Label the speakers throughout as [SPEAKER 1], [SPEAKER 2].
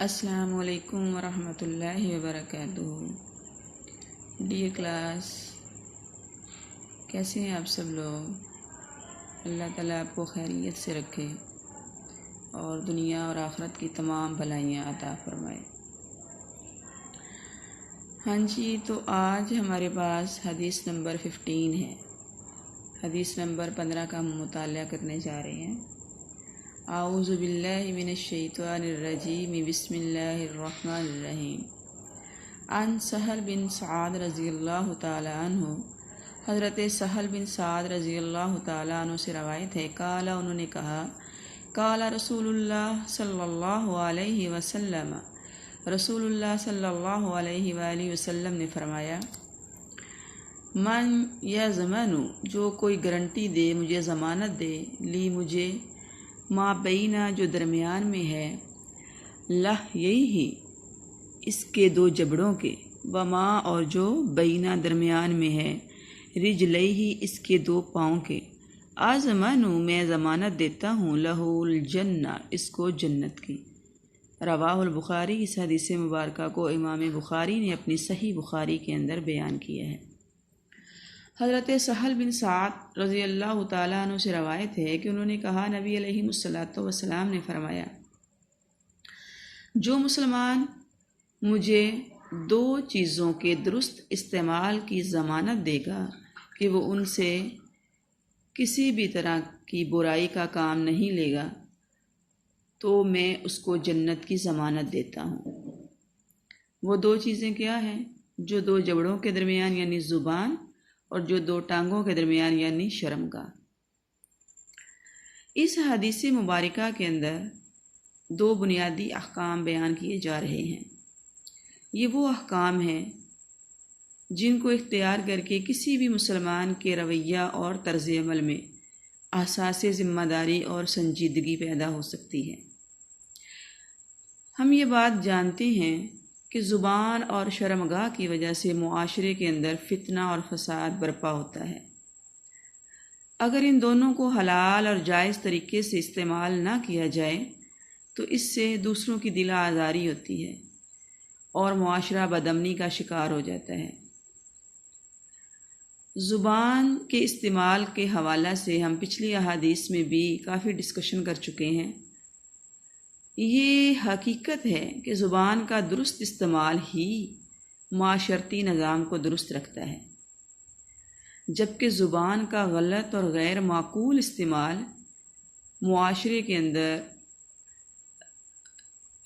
[SPEAKER 1] السلام علیکم ورحمۃ اللہ وبرکاتہ۔ ڈیئر کلاس، کیسے ہیں آپ سب لوگ؟ اللہ تعالیٰ آپ کو خیریت سے رکھے اور دنیا اور آخرت کی تمام بھلائیاں عطا فرمائے۔ ہاں جی، تو آج ہمارے پاس حدیث نمبر 15 ہے۔ حدیث نمبر 15 کا ہم مطالعہ کرنے جا رہے ہیں۔ اعوذ باللہ من الشیطان الرجیم، بسم اللہ الرحمن الرحیم۔ عن سہل بن سعد رضی اللہ تعالی عنہ، حضرت سہل بن سعد رضی اللہ تعالی عنہ سے روایت ہے، قال، انہوں نے کہا، قال رسول اللہ صلی اللہ علیہ وسلم، رسول اللہ صلی اللہ علیہ وآلہ وسلم نے فرمایا، من یضمن، جو کوئی گارنٹی دے، مجھے ضمانت دے، لی مجھے، ما بینہ، جو درمیان میں ہے، لہ یہی، اس کے دو جبڑوں کے، وما، اور جو بینہ درمیان میں ہے، رجلیہ، اس کے دو پاؤں کے، آزمانو، میں ضمانت دیتا ہوں، لہو الجنہ، اس کو جنت کی۔ رواہ البخاری، اس حدیث مبارکہ کو امام بخاری نے اپنی صحیح بخاری کے اندر بیان کیا ہے۔ حضرت سہل بن سعد رضی اللہ تعالیٰ عنہ سے روایت ہے کہ انہوں نے کہا، نبی علیہ الصلوۃ والسلام نے فرمایا، جو مسلمان مجھے دو چیزوں کے درست استعمال کی ضمانت دے گا کہ وہ ان سے کسی بھی طرح کی برائی کا کام نہیں لے گا، تو میں اس کو جنت کی ضمانت دیتا ہوں۔ وہ دو چیزیں کیا ہیں؟ جو دو جبڑوں کے درمیان یعنی زبان، اور جو دو ٹانگوں کے درمیان یعنی شرمگاہ۔ اس حدیث مبارکہ کے اندر دو بنیادی احکام بیان کیے جا رہے ہیں۔ یہ وہ احکام ہیں جن کو اختیار کر کے کسی بھی مسلمان کے رویہ اور طرز عمل میں احساس ذمہ داری اور سنجیدگی پیدا ہو سکتی ہے۔ ہم یہ بات جانتے ہیں کہ زبان اور شرمگاہ کی وجہ سے معاشرے کے اندر فتنہ اور فساد برپا ہوتا ہے۔ اگر ان دونوں کو حلال اور جائز طریقے سے استعمال نہ کیا جائے تو اس سے دوسروں کی دل آزاری ہوتی ہے اور معاشرہ بدامنی کا شکار ہو جاتا ہے۔ زبان کے استعمال کے حوالہ سے ہم پچھلی احادیث میں بھی کافی ڈسکشن کر چکے ہیں۔ یہ حقیقت ہے کہ زبان کا درست استعمال ہی معاشرتی نظام کو درست رکھتا ہے، جبکہ زبان کا غلط اور غیر معقول استعمال معاشرے کے اندر،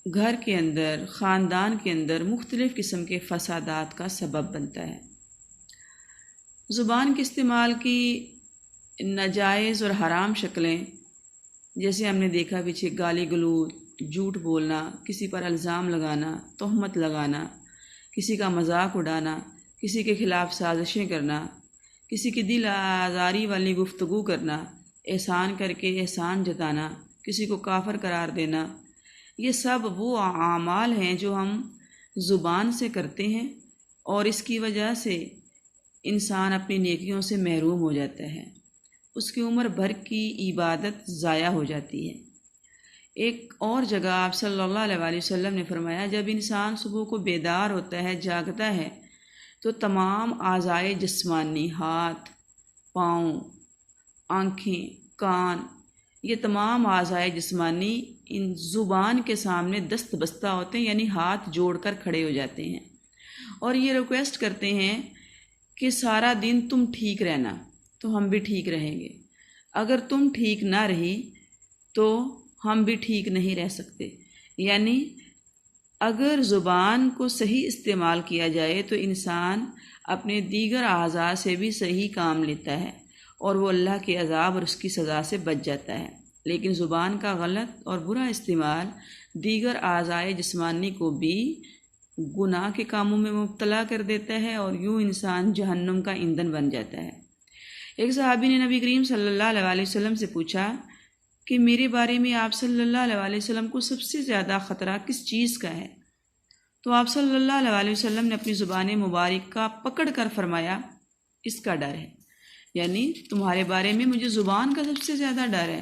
[SPEAKER 1] گھر کے اندر، خاندان کے اندر مختلف قسم کے فسادات کا سبب بنتا ہے۔ زبان کے استعمال کی ناجائز اور حرام شکلیں، جیسے ہم نے دیکھا پیچھے، گالی گلوچ، جھوٹ بولنا، کسی پر الزام لگانا، تہمت لگانا، کسی کا مذاق اڑانا، کسی کے خلاف سازشیں کرنا، کسی کی دل آزاری والی گفتگو کرنا، احسان کر کے احسان جتانا، کسی کو کافر قرار دینا، یہ سب وہ اعمال ہیں جو ہم زبان سے کرتے ہیں اور اس کی وجہ سے انسان اپنی نیکیوں سے محروم ہو جاتا ہے، اس کی عمر بھر کی عبادت ضائع ہو جاتی ہے۔ ایک اور جگہ آپ صلی اللہ علیہ وآلہ وسلم نے فرمایا، جب انسان صبح کو بیدار ہوتا ہے، جاگتا ہے، تو تمام اعضائے جسمانی، ہاتھ، پاؤں، آنکھیں، کان، یہ تمام اعضائے جسمانی ان زبان کے سامنے دست بستہ ہوتے ہیں، یعنی ہاتھ جوڑ کر کھڑے ہو جاتے ہیں اور یہ ریکویسٹ کرتے ہیں کہ سارا دن تم ٹھیک رہنا تو ہم بھی ٹھیک رہیں گے، اگر تم ٹھیک نہ رہی تو ہم بھی ٹھیک نہیں رہ سکتے۔ یعنی اگر زبان کو صحیح استعمال کیا جائے تو انسان اپنے دیگر اعضاء سے بھی صحیح کام لیتا ہے اور وہ اللہ کے عذاب اور اس کی سزا سے بچ جاتا ہے، لیکن زبان کا غلط اور برا استعمال دیگر اعضائے جسمانی کو بھی گناہ کے کاموں میں مبتلا کر دیتا ہے اور یوں انسان جہنم کا ایندھن بن جاتا ہے۔ ایک صحابی نے نبی کریم صلی اللہ علیہ وآلہ وسلم سے پوچھا کہ میرے بارے میں آپ صلی اللہ علیہ وآلہ وسلم کو سب سے زیادہ خطرہ کس چیز کا ہے؟ تو آپ صلی اللہ علیہ وآلہ وسلم نے اپنی زبان مبارک کا پکڑ کر فرمایا، اس کا ڈر ہے، یعنی تمہارے بارے میں مجھے زبان کا سب سے زیادہ ڈر ہے۔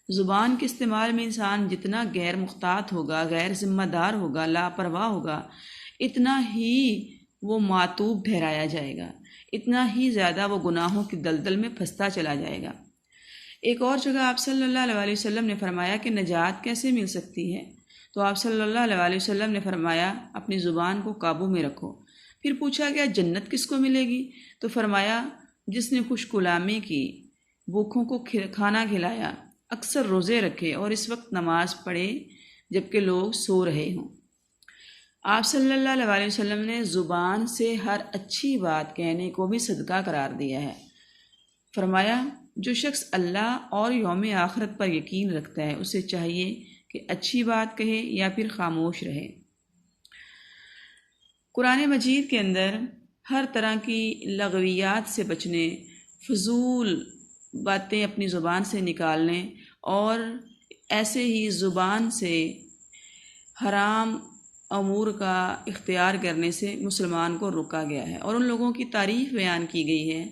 [SPEAKER 1] زبان کے استعمال میں انسان جتنا غیر محتاط ہوگا، غیر ذمہ دار ہوگا، لاپرواہ ہوگا، اتنا ہی وہ معتوب ٹھہرایا جائے گا، اتنا ہی زیادہ وہ گناہوں کی دلدل میں پھنستا چلا جائے گا۔ ایک اور جگہ آپ صلی اللہ علیہ وسلم نے فرمایا کہ نجات کیسے مل سکتی ہے؟ تو آپ صلی اللہ علیہ وسلم نے فرمایا اپنی زبان کو قابو میں رکھو۔ پھر پوچھا گیا جنت کس کو ملے گی؟ تو فرمایا جس نے خوش کلامی کی، بھوکھوں کو کھانا کھلایا، اکثر روزے رکھے اور اس وقت نماز پڑھے جبکہ لوگ سو رہے ہوں۔ آپ صلی اللہ علیہ وسلم نے زبان سے ہر اچھی بات کہنے کو بھی صدقہ قرار دیا ہے۔ فرمایا جو شخص اللہ اور یوم آخرت پر یقین رکھتا ہے اسے چاہیے کہ اچھی بات کہے یا پھر خاموش رہے۔ قرآن مجید کے اندر ہر طرح کی لغویات سے بچنے، فضول باتیں اپنی زبان سے نکالنے اور ایسے ہی زبان سے حرام امور کا اختیار کرنے سے مسلمان کو روکا گیا ہے، اور ان لوگوں کی تعریف بیان کی گئی ہے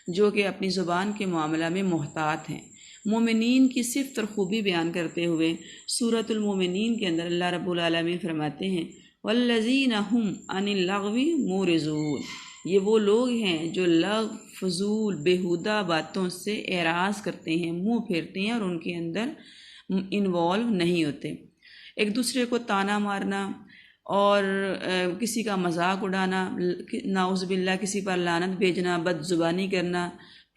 [SPEAKER 1] جو کہ اپنی زبان کے معاملہ میں محتاط ہیں۔ مومنین کی صفت اور خوبی بیان کرتے ہوئے سورۃ المومنین کے اندر اللہ رب العالمین فرماتے ہیں والذین هم عن اللغو معرضون، یہ وہ لوگ ہیں جو لغو، فضول، بیہودہ باتوں سے اعراض کرتے ہیں، منہ پھیرتے ہیں اور ان کے اندر انوالو نہیں ہوتے۔ ایک دوسرے کو طعنہ مارنا اور کسی کا مذاق اڑانا، نعوذ باللہ کسی پر لعنت بھیجنا، بد زبانی کرنا،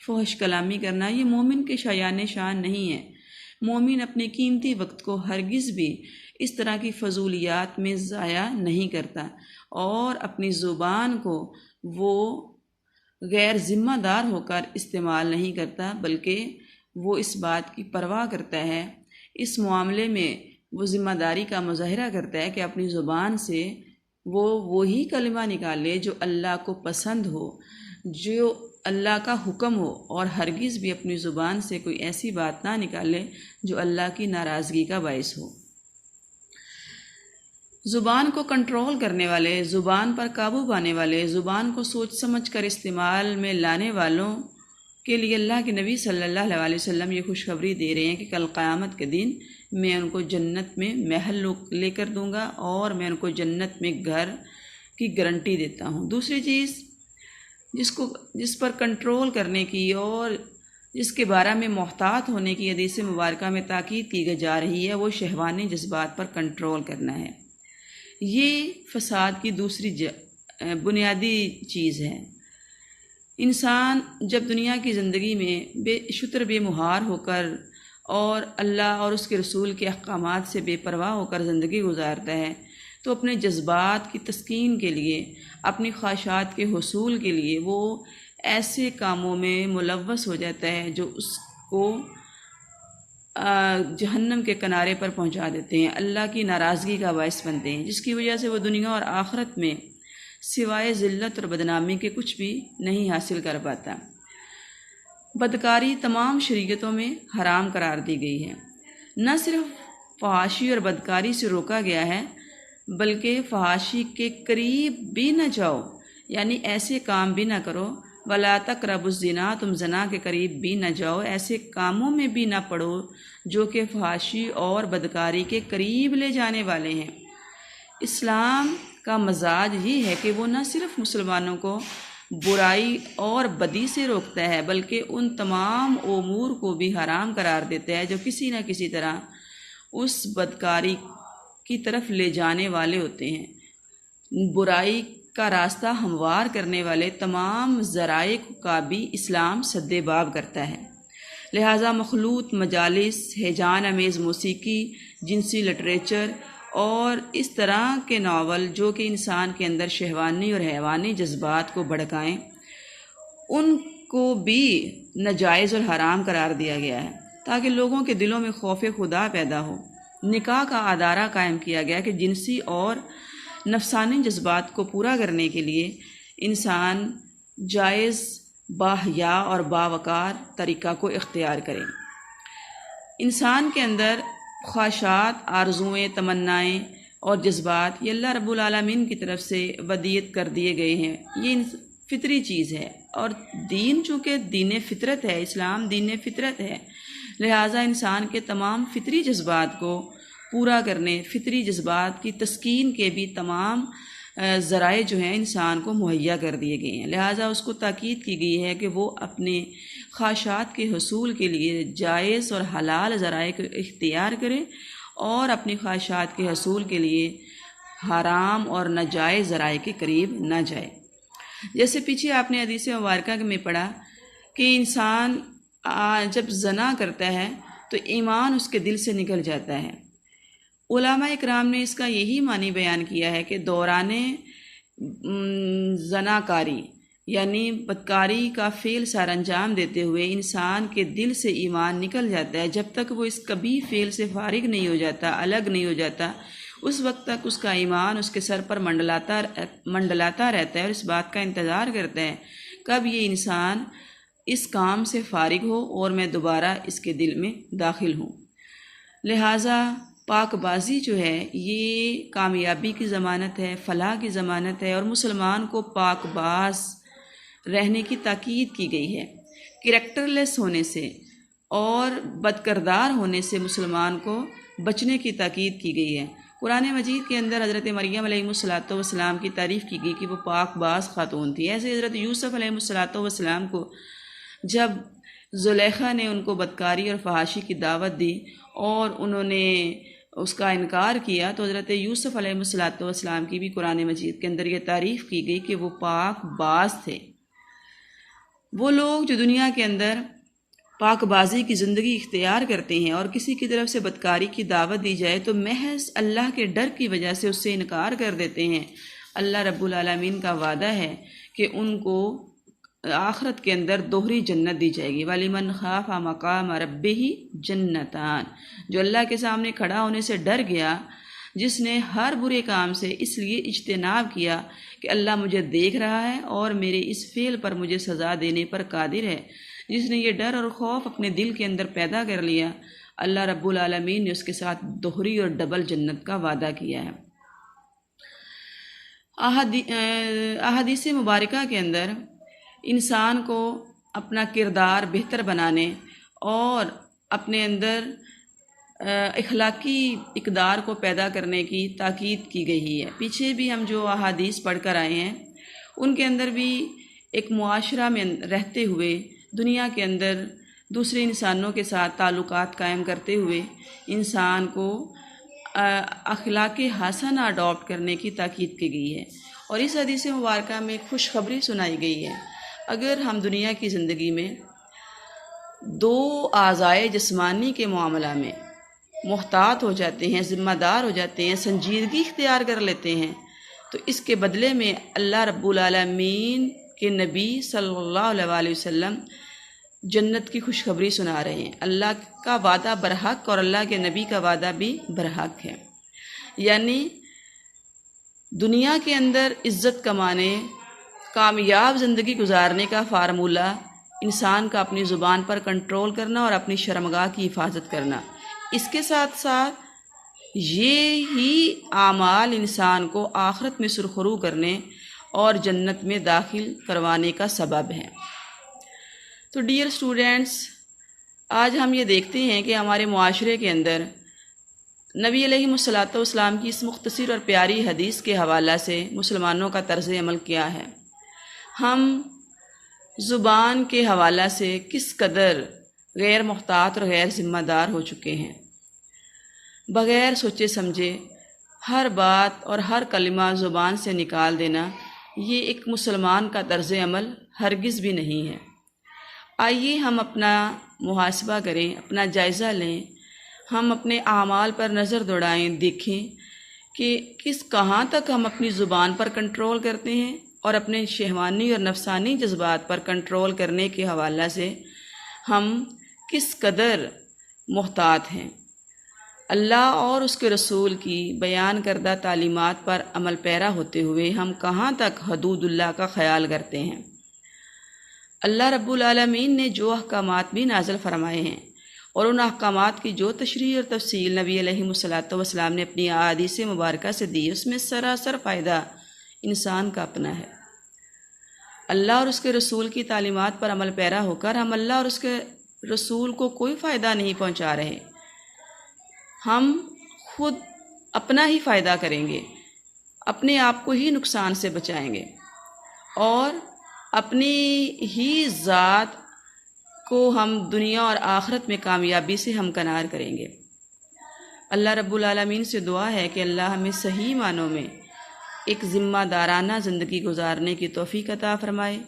[SPEAKER 1] فحش کلامی کرنا، یہ مومن کے شایان شان نہیں ہے۔ مومن اپنے قیمتی وقت کو ہرگز بھی اس طرح کی فضولیات میں ضائع نہیں کرتا، اور اپنی زبان کو وہ غیر ذمہ دار ہو کر استعمال نہیں کرتا، بلکہ وہ اس بات کی پرواہ کرتا ہے، اس معاملے میں وہ ذمہ داری کا مظاہرہ کرتا ہے کہ اپنی زبان سے وہ وہی کلمہ نکالے جو اللہ کو پسند ہو، جو اللہ کا حکم ہو، اور ہرگز بھی اپنی زبان سے کوئی ایسی بات نہ نکالے جو اللہ کی ناراضگی کا باعث ہو۔ زبان کو کنٹرول کرنے والے، زبان پر قابو پانے والے، زبان کو سوچ سمجھ کر استعمال میں لانے والوں کے لیے اللہ کے نبی صلی اللہ علیہ وسلم یہ خوشخبری دے رہے ہیں کہ کل قیامت کے دن میں ان کو جنت میں محل لے کر دوں گا، اور میں ان کو جنت میں گھر کی گارنٹی دیتا ہوں۔ دوسری چیز جس پر کنٹرول کرنے کی اور جس کے بارے میں محتاط ہونے کی حدیث مبارکہ میں تاکید کی جا رہی ہے وہ شہوانی جذبات پر کنٹرول کرنا ہے۔ یہ فساد کی دوسری بنیادی چیز ہے۔ انسان جب دنیا کی زندگی میں بے مہار ہو کر اور اللہ اور اس کے رسول کے احکامات سے بے پرواہ ہو کر زندگی گزارتا ہے تو اپنے جذبات کی تسکین کے لیے، اپنی خواہشات کے حصول کے لیے وہ ایسے کاموں میں ملوث ہو جاتا ہے جو اس کو جہنم کے کنارے پر پہنچا دیتے ہیں، اللہ کی ناراضگی کا باعث بنتے ہیں، جس کی وجہ سے وہ دنیا اور آخرت میں سوائے ذلت اور بدنامی کے کچھ بھی نہیں حاصل کر پاتا۔ بدکاری تمام شریعتوں میں حرام قرار دی گئی ہے۔ نہ صرف فحاشی اور بدکاری سے روکا گیا ہے بلکہ فحاشی کے قریب بھی نہ جاؤ، یعنی ایسے کام بھی نہ کرو۔ وَلَا تَقْرَبُوا الزِّنَا، تم زنا کے قریب بھی نہ جاؤ، ایسے کاموں میں بھی نہ پڑو جو کہ فحاشی اور بدکاری کے قریب لے جانے والے ہیں۔ اسلام کا مزاج یہ ہے کہ وہ نہ صرف مسلمانوں کو برائی اور بدی سے روکتا ہے بلکہ ان تمام امور کو بھی حرام قرار دیتا ہے جو کسی نہ کسی طرح اس بدکاری کی طرف لے جانے والے ہوتے ہیں۔ برائی کا راستہ ہموار کرنے والے تمام ذرائع کا بھی اسلام سد باب کرتا ہے۔ لہٰذا مخلوط مجالس، ہیجان امیز موسیقی، جنسی لٹریچر اور اس طرح کے ناول جو کہ انسان کے اندر شہوانی اور حیوانی جذبات کو بھڑکائیں، ان کو بھی ناجائز اور حرام قرار دیا گیا ہے تاکہ لوگوں کے دلوں میں خوف خدا پیدا ہو۔ نکاح کا ادارہ قائم کیا گیا کہ جنسی اور نفسانی جذبات کو پورا کرنے کے لیے انسان جائز، باحیا اور باوقار طریقہ کو اختیار کرے۔ انسان کے اندر خواہشات، آرزوئیں، تمنائیں اور جذبات یہ اللہ رب العالمین کی طرف سے ودیت کر دیے گئے ہیں، یہ فطری چیز ہے، اور دین چونکہ دین فطرت ہے، اسلام دین فطرت ہے، لہٰذا انسان کے تمام فطری جذبات کو پورا کرنے، فطری جذبات کی تسکین کے بھی تمام ذرائع جو ہیں انسان کو مہیا کر دیے گئے ہیں۔ لہٰذا اس کو تاکید کی گئی ہے کہ وہ اپنے خواہشات کے حصول کے لیے جائز اور حلال ذرائع کو اختیار کرے اور اپنی خواہشات کے حصول کے لیے حرام اور ناجائز ذرائع کے قریب نہ جائے۔ جیسے پیچھے آپ نے حدیث مبارکہ میں پڑھا کہ انسان جب زنا کرتا ہے تو ایمان اس کے دل سے نکل جاتا ہے۔ علماء اکرام نے اس کا یہی معنی بیان کیا ہے کہ دوران زناکاری یعنی بدکاری کا فعل سر انجام دیتے ہوئے انسان کے دل سے ایمان نکل جاتا ہے۔ جب تک وہ اس کبھی فعل سے فارغ نہیں ہو جاتا، الگ نہیں ہو جاتا، اس وقت تک اس کا ایمان اس کے سر پر منڈلاتا رہتا ہے اور اس بات کا انتظار کرتا ہے کب یہ انسان اس کام سے فارغ ہو اور میں دوبارہ اس کے دل میں داخل ہوں۔ لہٰذا پاک بازی جو ہے یہ کامیابی کی ضمانت ہے، فلاح کی ضمانت ہے، اور مسلمان کو پاک باز رہنے کی تاکید کی گئی ہے۔ کریکٹر لیس ہونے سے اور بدکردار ہونے سے مسلمان کو بچنے کی تاکید کی گئی ہے۔ قرآن مجید کے اندر حضرت مریم علیہ السلام کی تعریف کی گئی کہ وہ پاک باز خاتون تھی۔ ایسے حضرت یوسف علیہ السلام کو جب زلیخا نے ان کو بدکاری اور فحاشی کی دعوت دی اور انہوں نے اس کا انکار کیا تو حضرت یوسف علیہ السلام کی بھی قرآن مجید کے اندر یہ تعریف کی گئی کہ وہ پاک باز تھے۔ وہ لوگ جو دنیا کے اندر پاک بازی کی زندگی اختیار کرتے ہیں اور کسی کی طرف سے بدکاری کی دعوت دی جائے تو محض اللہ کے ڈر کی وجہ سے اس سے انکار کر دیتے ہیں، اللہ رب العالمین کا وعدہ ہے کہ ان کو آخرت کے اندر دوہری جنت دی جائے گی۔ وَلِمَنْ خَافَ مَقَامَ رَبِّهِ جَنَّتَانِ، جو اللہ کے سامنے کھڑا ہونے سے ڈر گیا، جس نے ہر برے کام سے اس لیے اجتناب کیا کہ اللہ مجھے دیکھ رہا ہے اور میرے اس فعل پر مجھے سزا دینے پر قادر ہے، جس نے یہ ڈر اور خوف اپنے دل کے اندر پیدا کر لیا، اللہ رب العالمین نے اس کے ساتھ دوہری اور ڈبل جنت کا وعدہ کیا ہے۔ احادیث مبارکہ کے اندر انسان کو اپنا کردار بہتر بنانے اور اپنے اندر اخلاقی اقدار کو پیدا کرنے کی تاکید کی گئی ہے۔ پیچھے بھی ہم جو احادیث پڑھ کر آئے ہیں ان کے اندر بھی ایک معاشرہ میں رہتے ہوئے دنیا کے اندر دوسرے انسانوں کے ساتھ تعلقات قائم کرتے ہوئے انسان کو اخلاق حسنہ اڈاپٹ کرنے کی تاکید کی گئی ہے۔ اور اس حدیث مبارکہ میں خوشخبری سنائی گئی ہے، اگر ہم دنیا کی زندگی میں دو اعضائے جسمانی کے معاملہ میں محتاط ہو جاتے ہیں، ذمہ دار ہو جاتے ہیں، سنجیدگی اختیار کر لیتے ہیں، تو اس کے بدلے میں اللہ رب العالمین کے نبی صلی اللہ علیہ وسلم جنت کی خوشخبری سنا رہے ہیں۔ اللہ کا وعدہ برحق اور اللہ کے نبی کا وعدہ بھی برحق ہے، یعنی دنیا کے اندر عزت کمانے، کامیاب زندگی گزارنے کا فارمولہ انسان کا اپنی زبان پر کنٹرول کرنا اور اپنی شرمگاہ کی حفاظت کرنا، اس کے ساتھ ساتھ یہ ہی اعمال انسان کو آخرت میں سرخرو کرنے اور جنت میں داخل کروانے کا سبب ہے۔ تو ڈیئر اسٹوڈنٹس، آج ہم یہ دیکھتے ہیں کہ ہمارے معاشرے کے اندر نبی علیہ السلام کی اس مختصر اور پیاری حدیث کے حوالہ سے مسلمانوں کا طرز عمل کیا ہے۔ ہم زبان کے حوالہ سے کس قدر غیر محتاط اور غیر ذمہ دار ہو چکے ہیں۔ بغیر سوچے سمجھے ہر بات اور ہر کلمہ زبان سے نکال دینا، یہ ایک مسلمان کا طرز عمل ہرگز بھی نہیں ہے۔ آئیے ہم اپنا محاسبہ کریں، اپنا جائزہ لیں، ہم اپنے اعمال پر نظر دوڑائیں، دیکھیں کہ کہاں تک ہم اپنی زبان پر کنٹرول کرتے ہیں اور اپنے شہوانی اور نفسانی جذبات پر کنٹرول کرنے کے حوالہ سے ہم کس قدر محتاط ہیں۔ اللہ اور اس کے رسول کی بیان کردہ تعلیمات پر عمل پیرا ہوتے ہوئے ہم کہاں تک حدود اللہ کا خیال کرتے ہیں۔ اللہ رب العالمین نے جو احکامات بھی نازل فرمائے ہیں اور ان احکامات کی جو تشریح اور تفصیل نبی علیہ السلام نے اپنی احادیث مبارکہ سے دی، اس میں سراسر فائدہ انسان کا اپنا ہے۔ اللہ اور اس کے رسول کی تعلیمات پر عمل پیرا ہو کر ہم اللہ اور اس کے رسول کو کوئی فائدہ نہیں پہنچا رہے، ہم خود اپنا ہی فائدہ کریں گے، اپنے آپ کو ہی نقصان سے بچائیں گے اور اپنی ہی ذات کو ہم دنیا اور آخرت میں کامیابی سے ہمکنار کریں گے۔ اللہ رب العالمین سے دعا ہے کہ اللہ ہمیں صحیح معنوں میں ایک ذمہ دارانہ زندگی گزارنے کی توفیق عطا فرمائے۔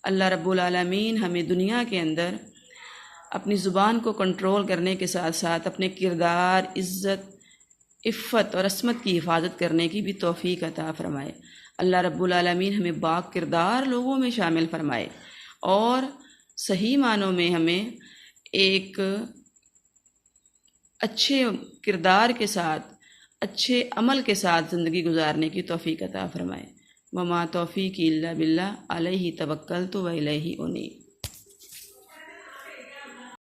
[SPEAKER 1] اللہ رب العالمین ہمیں دنیا کے اندر اپنی زبان کو کنٹرول کرنے کے ساتھ ساتھ اپنے کردار، عزت، عفت اور عصمت کی حفاظت کرنے کی بھی توفیق عطا فرمائے۔ اللہ رب العالمین ہمیں باک کردار لوگوں میں شامل فرمائے اور صحیح معنوں میں ہمیں ایک اچھے کردار کے ساتھ، اچھے عمل کے ساتھ زندگی گزارنے کی توفیق عطا فرمائے۔ وما توفیقی الا باللہ علیہ توکلت و الیہ انیب۔